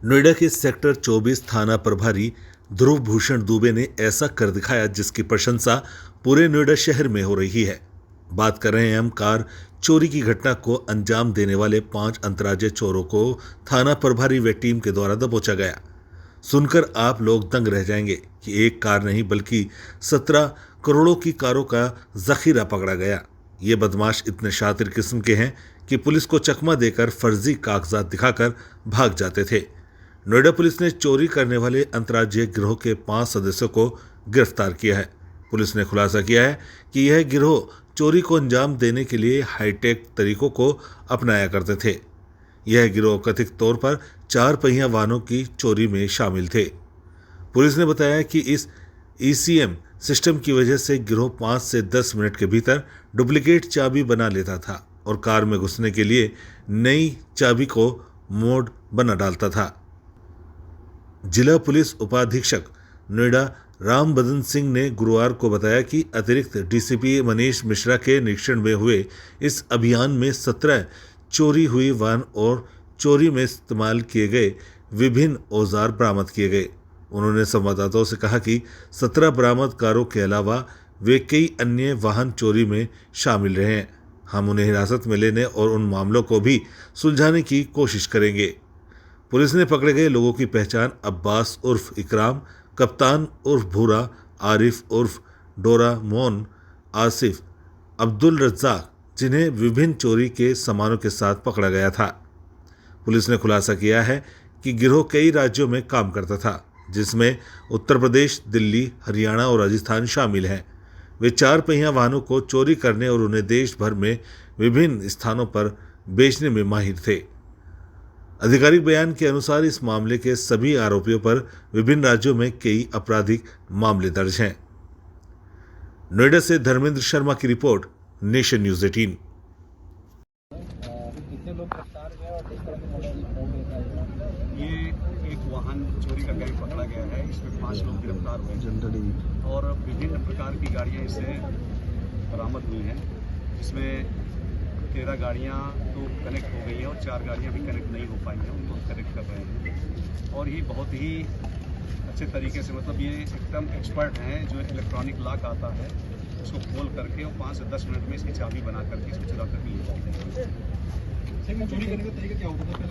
नोएडा के सेक्टर 24 थाना प्रभारी ध्रुव भूषण दुबे ने ऐसा कर दिखाया जिसकी प्रशंसा पूरे नोएडा शहर में हो रही है। बात कर रहे हैं हम कार चोरी की घटना को अंजाम देने वाले 5 अंतर्राज्यीय चोरों को थाना प्रभारी व टीम के द्वारा दबोचा गया। सुनकर आप लोग दंग रह जाएंगे कि एक कार नहीं बल्कि 17 करोड़ों की कारों का जखीरा पकड़ा गया। ये बदमाश इतने शातिर किस्म के हैं कि पुलिस को चकमा देकर फर्जी कागजात दिखाकर भाग जाते थे। नोएडा पुलिस ने चोरी करने वाले अंतर्राज्यीय गिरोह के 5 सदस्यों को गिरफ्तार किया है। पुलिस ने खुलासा किया है कि यह गिरोह चोरी को अंजाम देने के लिए हाईटेक तरीकों को अपनाया करते थे। यह गिरोह कथित तौर पर 4 पहिया वाहनों की चोरी में शामिल थे। पुलिस ने बताया कि इस ECM सिस्टम की वजह से गिरोह 5 से 10 मिनट के भीतर डुप्लीकेट चाबी बना लेता था और कार में घुसने के लिए नई चाबी को मोड बना डालता था। जिला पुलिस उपाधीक्षक नोएडा राम बदन सिंह ने गुरुवार को बताया कि अतिरिक्त DCP मनीष मिश्रा के निरीक्षण में हुए इस अभियान में 17 चोरी हुई वाहन और चोरी में इस्तेमाल किए गए विभिन्न औजार बरामद किए गए। उन्होंने संवाददाताओं से कहा कि 17 बरामद कारों के अलावा वे कई अन्य वाहन चोरी में शामिल रहे हैं। हम उन्हें हिरासत में लेने और उन मामलों को भी सुलझाने की कोशिश करेंगे। पुलिस ने पकड़े गए लोगों की पहचान अब्बास उर्फ इकराम, कप्तान उर्फ भूरा, आरिफ उर्फ डोरा मोन, आसिफ, अब्दुल रज्जाक, जिन्हें विभिन्न चोरी के सामानों के साथ पकड़ा गया था। पुलिस ने खुलासा किया है कि गिरोह कई राज्यों में काम करता था, जिसमें उत्तर प्रदेश, दिल्ली, हरियाणा और राजस्थान शामिल हैं। वे 4 पहिया वाहनों को चोरी करने और उन्हें देश भर में विभिन्न स्थानों पर बेचने में माहिर थे। आधिकारिक बयान के अनुसार इस मामले के सभी आरोपियों पर विभिन्न राज्यों में कई आपराधिक मामले दर्ज हैं। नोएडा से धर्मेंद्र शर्मा की रिपोर्ट, नेशन न्यूज़ 18। ये एक वाहन चोरी का गैंग पकड़ा गया है। इसमें 5 लोग गिरफ्तार हुए और विभिन्न प्रकार की गाड़ियां इससे बरामद हुई हैं, जिसमें 13 गाड़ियां तो कनेक्ट हो गई हैं और 4 गाड़ियां भी कनेक्ट नहीं हो पाई हैं, उनको कनेक्ट कर रहे हैं। और ये बहुत ही अच्छे तरीके से, मतलब ये एकदम एक्सपर्ट हैं जो इलेक्ट्रॉनिक लॉक आता है उसको खोल करके और 5 से 10 मिनट में इसकी चाबी बना करके इसको चुरा कर ले जाते हैं। चोरी करने का तरीका क्या होता है?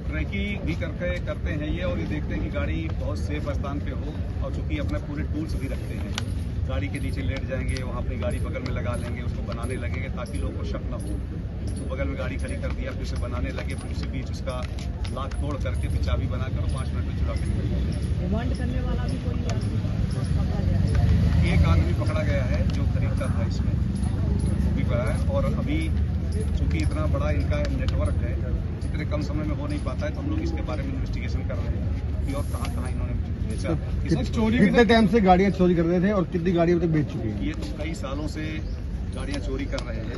ट्रैकी भी करते हैं ये, और ये देखते हैं कि गाड़ी बहुत सेफ स्थान पे हो, और चूंकि अपने पूरे टूल्स भी रखते हैं, गाड़ी के नीचे लेट जाएंगे, वहाँ अपनी गाड़ी बगल में लगा लेंगे, उसको बनाने लगेंगे ताकि लोगों को शक न हो। तो बगल में गाड़ी खड़ी कर दिया, फिर उसे बनाने लगे, फिर उसी बीच उसका लॉक तोड़ करके फिर चाबी बनाकर 5 मिनट में चुरा के डिमांड करने वाला भी कोई एक आदमी पकड़ा गया है जो खरीदता था इसमें, वो भी पड़ा है। और अभी चूंकि इतना बड़ा इनका नेटवर्क है, इतने कम समय में हो नहीं पाता है, तो हम लोग इसके बारे में इन्वेस्टिगेशन कर रहे हैं कि और कहाँ इन्होंने बेचा है। कितने टाइम से गाड़ियां चोरी कर रहे थे और कितनी गाड़ियां तक बेच चुके हैं? ये तो कई सालों से गाड़ियां चोरी कर रहे हैं,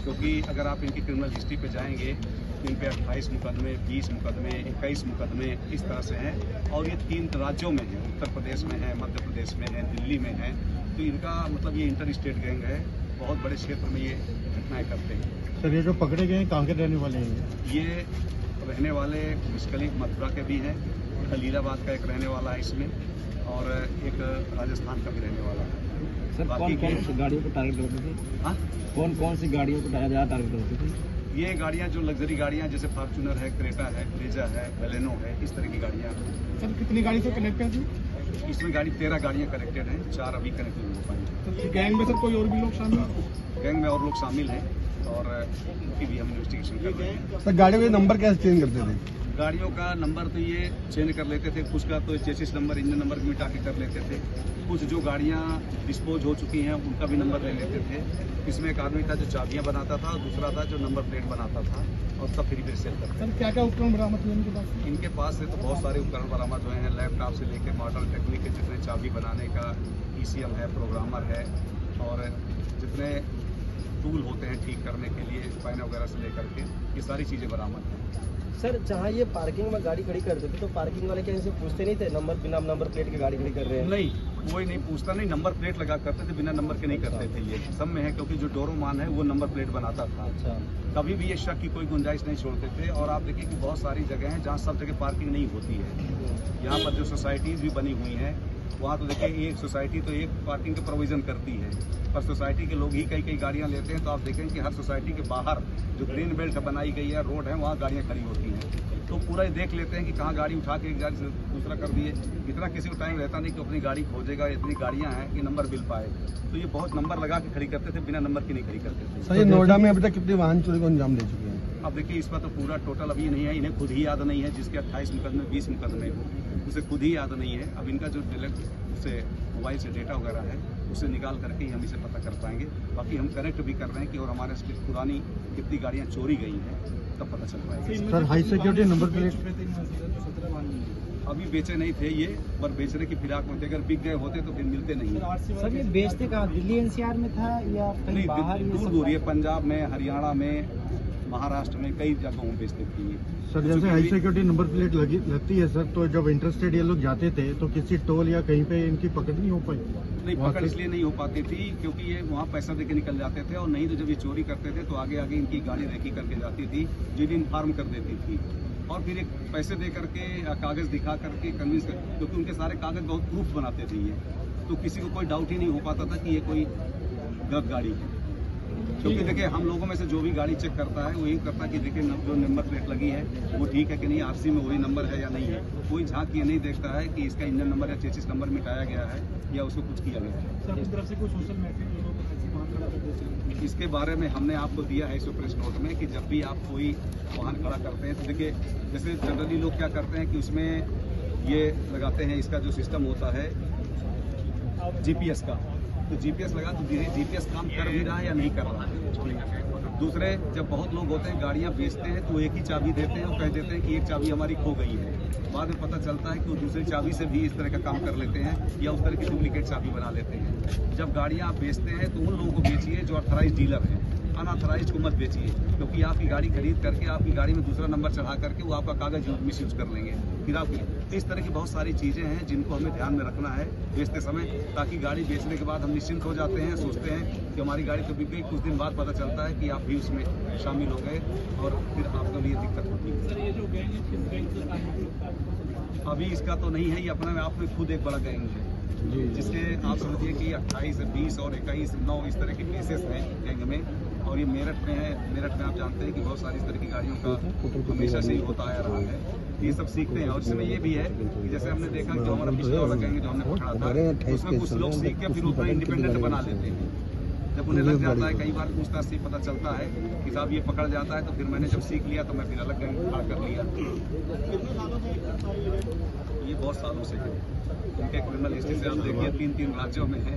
क्योंकि अगर आप इनकी क्रिमिनल हिस्ट्री पे जाएंगे तो इन पे 28 मुकदमे, 20 मुकदमे, 21 मुकदमे इस तरह से हैं। और ये 3 राज्यों में है, उत्तर प्रदेश में है, मध्य प्रदेश में है, दिल्ली में है। तो इनका मतलब ये इंटर स्टेट गैंग है, बहुत बड़े क्षेत्र में ये घटनाएं करते हैं। सर, ये जो पकड़े गए हैं कहाँ के रहने वाले हैं? ये रहने वाले बेसिकली मथुरा के भी हैं, खलीलाबाद का एक रहने वाला है इसमें, और एक राजस्थान का भी रहने वाला है। सर, कौन सी गाड़ियों को टारगेट करते थे? हाँ, कौन सी गाड़ियों को ज़्यादा टारगेट करते थे? ये गाड़ियाँ जो लग्जरी गाड़ियाँ जैसे फॉर्च्यूनर है, क्रेटा है, ब्रेजा है, बेलेनो है, इस तरह की गाड़ियाँ। सर, कितनी गाड़ी से कनेक्टेड थी? इसमें गाड़ी 13 गाड़ियाँ कनेक्टेड हैं, 4 अभी कनेक्ट नहीं हो पाई। तो गैंग में सर कोई और भी लोग शामिल हैं? गैंग में और लोग शामिल हैं और उनकी भी हम इन्वेस्टिगेशन कर रहे हैं। सर, गाड़ियों के नंबर कैसे चेंज करते थे? गाड़ियों का नंबर तो ये चेंज कर लेते थे, कुछ का तो चेसिस नंबर, इंजन नंबर भी मिटा के कर लेते थे। कुछ जो गाड़ियाँ डिस्पोज हो चुकी हैं उनका भी नंबर ले लेते थे। इसमें एक आदमी था जो चाबियाँ बनाता था, दूसरा था जो नंबर प्लेट बनाता था, और सब फ्री पे सेल करता था। सर, क्या क्या उपकरण बरामद हुए इनके पास? इनके पास से तो बहुत सारे उपकरण बरामद हुए हैं, लैपटॉप से लेकर मॉडर्न टेक्निक के जितने चाबी बनाने का ECM है, प्रोग्रामर है, और जितने टूल होते हैं ठीक करने के लिए, स्पाइन वगैरह से लेकर के, ये सारी चीज़ें बरामद हैं। सर जहाँ ये पार्किंग में गाड़ी खड़ी करते थे तो पार्किंग वाले क्या इनसे पूछते नहीं थे बिना नंबर प्लेट की गाड़ी खड़ी कर रहे हैं? नहीं, कोई नहीं पूछता, नहीं नंबर प्लेट लगा करते थे, बिना नंबर के नहीं करते थे। ये सब में है क्योंकि जो डोरोमान है वो नंबर प्लेट बनाता था। अच्छा, कभी भी ये शक की कोई गुंजाइश नहीं छोड़ते थे। और आप देखिए कि बहुत सारी जगह हैं जहाँ सब जगह पार्किंग नहीं होती है। यहाँ पर जो सोसाइटीज़ भी बनी हुई हैं वहाँ तो देखिए एक सोसाइटी तो एक पार्किंग का प्रोविज़न करती है, पर सोसाइटी के लोग ही कई गाड़ियाँ लेते हैं। तो आप देखें कि हर सोसाइटी के बाहर जो ग्रीन बेल्ट बनाई गई है, रोड है, वहाँ गाड़ियाँ खड़ी होती हैं। तो पूरा ही देख लेते हैं कि कहाँ गाड़ी उठा के एक गाड़ी से दूसरा कर दिए। इतना किसी को टाइम रहता नहीं कि अपनी गाड़ी खोजेगा, इतनी गाड़ियाँ हैं कि नंबर मिल पाए। तो ये बहुत नंबर लगा के खड़ी करते थे, बिना नंबर की नहीं खड़ी करते थे। सर ये नोएडा में अभी तक कितनी वाहन चोरी को अंजाम दे चुके हैं? अब देखिए इसका तो पूरा टोटल अभी नहीं है, इन्हें खुद ही याद नहीं है। जिसके 28 मुकदमे 20 मुकदमे हो, उसे खुद ही याद नहीं है। अब इनका जो उससे मोबाइल से डेटा वगैरह है उसे निकाल करके ही हम इसे पता कर पाएंगे। बाकी हम कनेक्ट भी कर रहे हैं कि और हमारे पुरानी कितनी गाड़ियाँ चोरी गई हैं तब पता चल पाएगा। Sir high security number plate अभी बेचे नहीं थे ये, पर बेचने की फिराक में थे। अगर बिक गए होते तो फिर मिलते नहीं। सर ये बेचते कहाँ, दिल्ली एनसीआर में था या कहीं नहीं, बाहर? दूर ये पंजाब में, हरियाणा में, महाराष्ट्र में कई जगहों बेचते थे। सर जैसे हाई सिक्योरिटी नंबर प्लेट लगती है सर, तो जब इंटरस्टेट ये लोग जाते थे तो किसी टोल या कहीं पे इनकी पकड़ नहीं हो पाई? नहीं, पकड़ इसलिए नहीं हो पाती थी क्योंकि ये वहाँ पैसा देके निकल जाते थे। और नहीं तो जब ये चोरी करते थे तो आगे आगे इनकी गाड़ी रेकी करके जाती थी, जो इन्फॉर्म कर देती थी। और फिर एक पैसे दे करके या कागज़ दिखा करके कन्विंस कर, क्योंकि उनके सारे कागज़ बहुत प्रूफ बनाते थे ये, तो किसी को कोई डाउट ही नहीं हो पाता था कि ये कोई गलत गाड़ी है। क्योंकि देखिए हम लोगों में से जो भी गाड़ी चेक करता है वो यही करता है कि देखिए जो नंबर प्लेट लगी है वो ठीक है कि नहीं, आरसी में वही नंबर है या नहीं है। कोई झांक ये नहीं देखता है कि इसका इंजन नंबर या चेसिस नंबर मिटाया गया है या उसको कुछ किया गया है। इसके बारे में हमने आपको दिया है इस प्रेस नोट में कि जब भी आप कोई वाहन खड़ा करते हैं तो देखिए जैसे जनरली लोग क्या करते हैं कि उसमें ये लगाते हैं, इसका जो सिस्टम होता है जीपीएस का, तो जीपीएस लगा तो जीपीएस काम कर भी रहा है या नहीं कर रहा है। दूसरे जब बहुत लोग होते हैं गाड़ियां बेचते हैं तो एक ही चाबी देते हैं और कह देते हैं कि एक चाबी हमारी खो गई है। बाद में पता चलता है कि वो दूसरी चाबी से भी इस तरह का काम कर लेते हैं या उस तरह की डुप्लीकेट चाबी बना लेते हैं। जब गाड़ियां आप बेचते हैं तो उन लोगों को बेचिए जो ऑथराइज डीलर हैं, अनऑथराइज को मत बेचिए, क्योंकि आपकी गाड़ी खरीद करके आपकी गाड़ी में दूसरा नंबर चढ़ा करके वो आपका कागज मिस यूज कर लेंगे फिर आप। इस तरह की बहुत सारी चीज़ें हैं जिनको हमें ध्यान में रखना है बेचते समय, ताकि गाड़ी बेचने के बाद हम निश्चिंत हो जाते हैं, सोचते हैं कि हमारी गाड़ी तो बिक गई, कुछ दिन बाद पता चलता है कि आप भी उसमें शामिल हो गए और फिर आपके लिए दिक्कत होती है। अभी इसका तो नहीं है, ये अपने आप में खुद एक बड़ा गैंग है जिसके आप समझिए कि 28, 20 और 21, 9 इस तरह के केसेस हैं गैंग में। और ये मेरठ में है। मेरठ में आप जानते हैं कि बहुत सारी इस तरह की गाड़ियों का हमेशा से ही होता आ रहा है। ये सब सीखते हैं और इसमें ये भी है कि जैसे हमने देखा कि जो हमारा पिछला वाला गैंग जो हमने पकड़ा था उसमें कुछ लोग सीख के फिर उसमें इंडिपेंडेंट बना लेते हैं। जब उन्हें लग जाता है, कई बार पूछताछ से पता चलता है कि साहब ये पकड़ जाता है, तो फिर मैंने जब सीख लिया तो मैं फिर अलग गैंग खड़ा कर लिया। ये बहुत सालों से है। उनके क्रिमिनल हिस्ट्री से आप देखिए 3 राज्यों में है।